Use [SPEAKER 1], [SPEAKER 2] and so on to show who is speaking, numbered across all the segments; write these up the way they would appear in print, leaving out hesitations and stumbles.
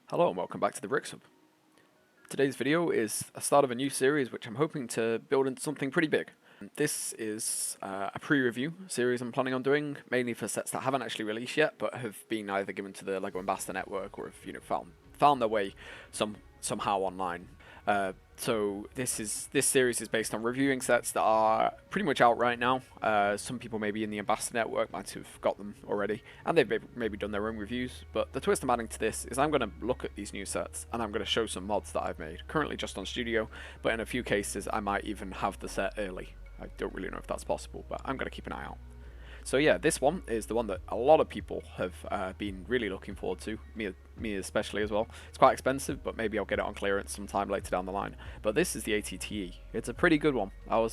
[SPEAKER 1] Hello and welcome back to the Bricks Hub. Today's video is a start of a new series which I'm hoping to build into something pretty big. This is a pre-review series I'm planning on doing, mainly for sets that haven't actually released yet, but have been either given to the LEGO Ambassador Network or have found their way somehow online. So this series is based on reviewing sets that are pretty much out right now. Some people maybe in the Ambassador Network might have got them already, and they've maybe done their own reviews. But the twist I'm adding to this is I'm going to look at these new sets, and I'm going to show some mods that I've made, currently just on Studio, but in a few cases I might even have the set early. I don't really know if that's possible, but I'm going to keep an eye out. So yeah, this one is the one that a lot of people have been really looking forward to, me especially as well. It's quite expensive, but maybe I'll get it on clearance sometime later down the line. But this is the ATTE. It's a pretty good one.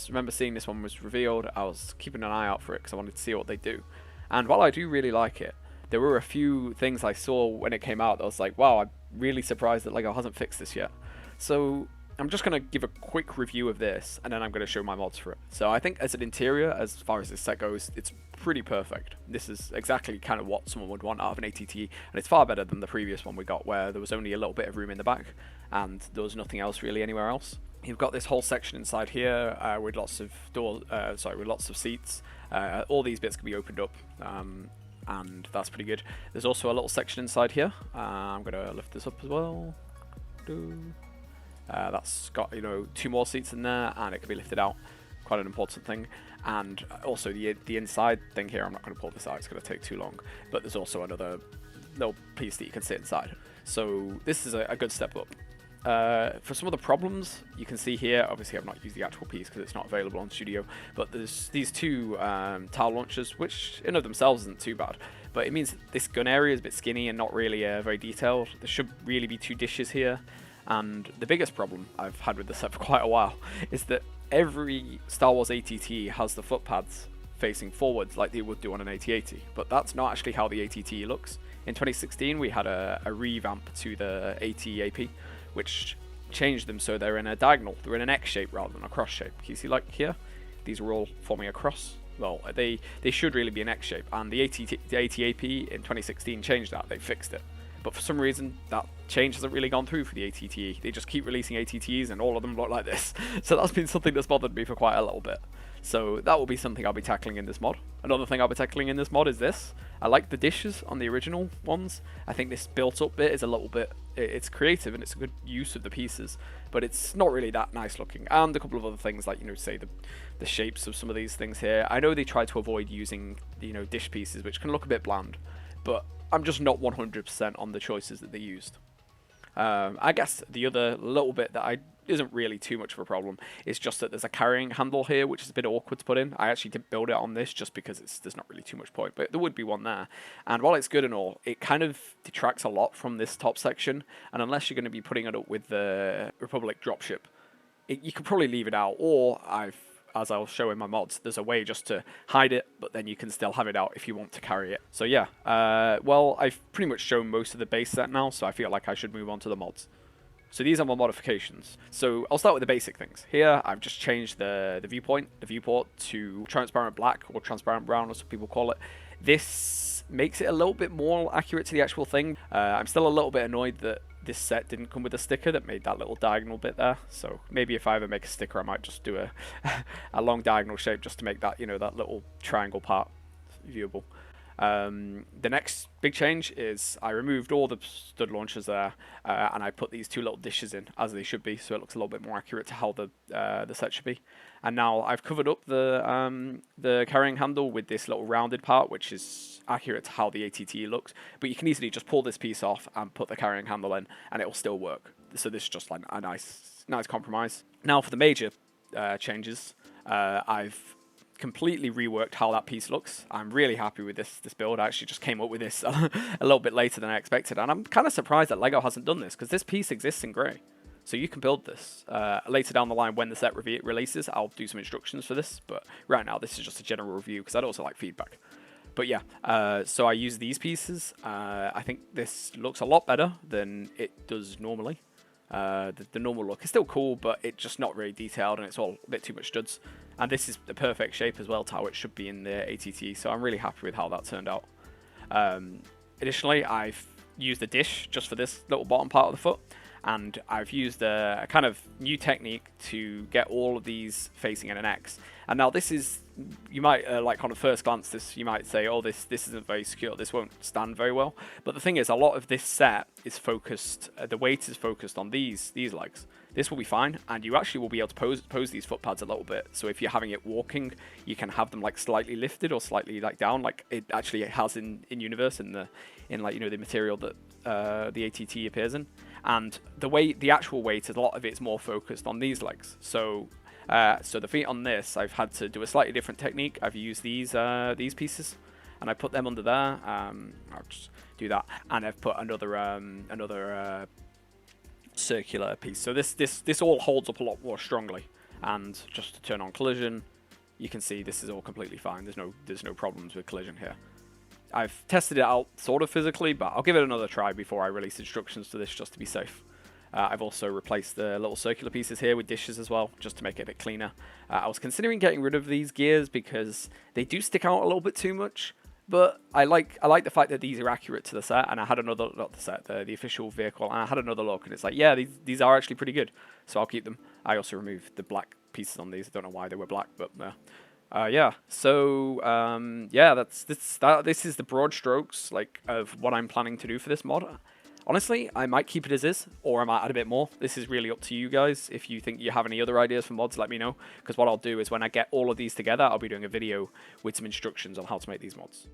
[SPEAKER 1] Remember seeing this one was revealed, I was keeping an eye out for it because I wanted to see what they do. And while I do really like it, there were a few things I saw when it came out that I was like, wow, I'm really surprised that LEGO hasn't fixed this yet. So I'm just going to give a quick review of this, and then I'm going to show my mods for it. So I think as an interior, as far as this set goes, it's pretty perfect. This is exactly kind of what someone would want out of an ATTE, and it's far better than the previous one we got, where there was only a little bit of room in the back, and there was nothing else really anywhere else. You've got this whole section inside here with lots of seats. All these bits can be opened up. And that's pretty good. There's also a little section inside here. I'm going to lift this up as well. That's got, two more seats in there, and it can be lifted out. Quite an important thing. And also the inside thing here, I'm not going to pull this out, it's going to take too long. But there's also another little piece that you can sit inside. So this is a good step up. For some of the problems, you can see here, obviously I've not used the actual piece because it's not available on Studio, but there's these two tile launchers, which in of themselves isn't too bad. But it means this gun area is a bit skinny and not really very detailed. There should really be two dishes here. And the biggest problem I've had with this set for quite a while is that every Star Wars ATT has the foot pads facing forwards like they would do on an AT-80, but that's not actually how the ATT looks. In 2016 we had a revamp to the AT-AP, which changed them so they're in a diagonal, they're in an X shape rather than a cross shape. Can you see, like here, these are all forming a cross? Well, they should really be an X shape, and the AT-AP in 2016 changed that, they fixed it. But for some reason, that change hasn't really gone through for the ATTE. They just keep releasing ATTEs and all of them look like this. So that's been something that's bothered me for quite a little bit. So that will be something I'll be tackling in this mod. Another thing I'll be tackling in this mod is this. I like the dishes on the original ones. I think this built up bit is a little bit, it's creative and it's a good use of the pieces, but it's not really that nice looking. And a couple of other things like, say the shapes of some of these things here. I know they try to avoid using, dish pieces, which can look a bit bland, but I'm just not 100% on the choices that they used. I guess the other little bit that isn't really too much of a problem is just that there's a carrying handle here, which is a bit awkward to put in. I actually didn't build it on this just because there's not really too much point, but there would be one there. And while it's good and all, it kind of detracts a lot from this top section, and unless you're going to be putting it up with the Republic dropship, you could probably leave it out, or as I'll show in my mods, there's a way just to hide it, but then you can still have it out if you want to carry it. So yeah, well, I've pretty much shown most of the base set now, so I feel like I should move on to the mods. So these are my modifications. So I'll start with the basic things. Here, I've just changed the viewport to transparent black, or transparent brown, as some people call it. This makes it a little bit more accurate to the actual thing. I'm still a little bit annoyed that this set didn't come with a sticker that made that little diagonal bit there. So maybe if I ever make a sticker, I might just do a long diagonal shape just to make that, that little triangle part viewable. The next big change is I removed all the stud launchers there, and I put these two little dishes in as they should be, so it looks a little bit more accurate to how the set should be. And now I've covered up the carrying handle with this little rounded part, which is accurate to how the ATT looks. But you can easily just pull this piece off and put the carrying handle in, and it will still work. So this is just like a nice compromise. Now for the major changes, I've completely reworked how that piece looks. I'm really happy with this build. I actually just came up with this a little bit later than I expected, and I'm kind of surprised that LEGO hasn't done this, because this piece exists in grey. So you can build this. Later down the line when the set releases, I'll do some instructions for this, but right now this is just a general review because I'd also like feedback. But yeah, so I use these pieces. I think this looks a lot better than it does normally. The normal look is still cool, but it's just not very detailed, and it's all a bit too much studs. And this is the perfect shape as well to how it should be in the ATT, so I'm really happy with how that turned out. Additionally, I've used a dish just for this little bottom part of the foot, and I've used a kind of new technique to get all of these facing in an X. And now this is, you might, like on a first glance, you might say, oh, this isn't very secure, this won't stand very well. But the thing is, a lot of this set is focused, the weight is focused on these legs. This will be fine, and you actually will be able to pose these foot pads a little bit. So if you're having it walking, you can have them like slightly lifted or slightly like down, like it actually has in universe, in like, you know, the material that the ATT appears in. And the actual weight, a lot of it's more focused on these legs. So the feet on this, I've had to do a slightly different technique. I've used these pieces, and I put them under there. I'll just do that, and I've put another circular piece. So this all holds up a lot more strongly. And just to turn on collision, you can see this is all completely fine. There's no problems with collision here. I've tested it out sort of physically, but I'll give it another try before I release instructions to this, just to be safe. I've also replaced the little circular pieces here with dishes as well, just to make it a bit cleaner. I was considering getting rid of these gears because they do stick out a little bit too much, but I like the fact that these are accurate to the set, and I had another, not the set, the official vehicle, and I had another look, and it's like, yeah, these are actually pretty good, so I'll keep them. I also removed the black pieces on these. I don't know why they were black, but yeah, so yeah, this is the broad strokes like of what I'm planning to do for this mod. Honestly, I might keep it as is, or I might add a bit more. This is really up to you guys. If you think you have any other ideas for mods, let me know, because what I'll do is when I get all of these together, I'll be doing a video with some instructions on how to make these mods.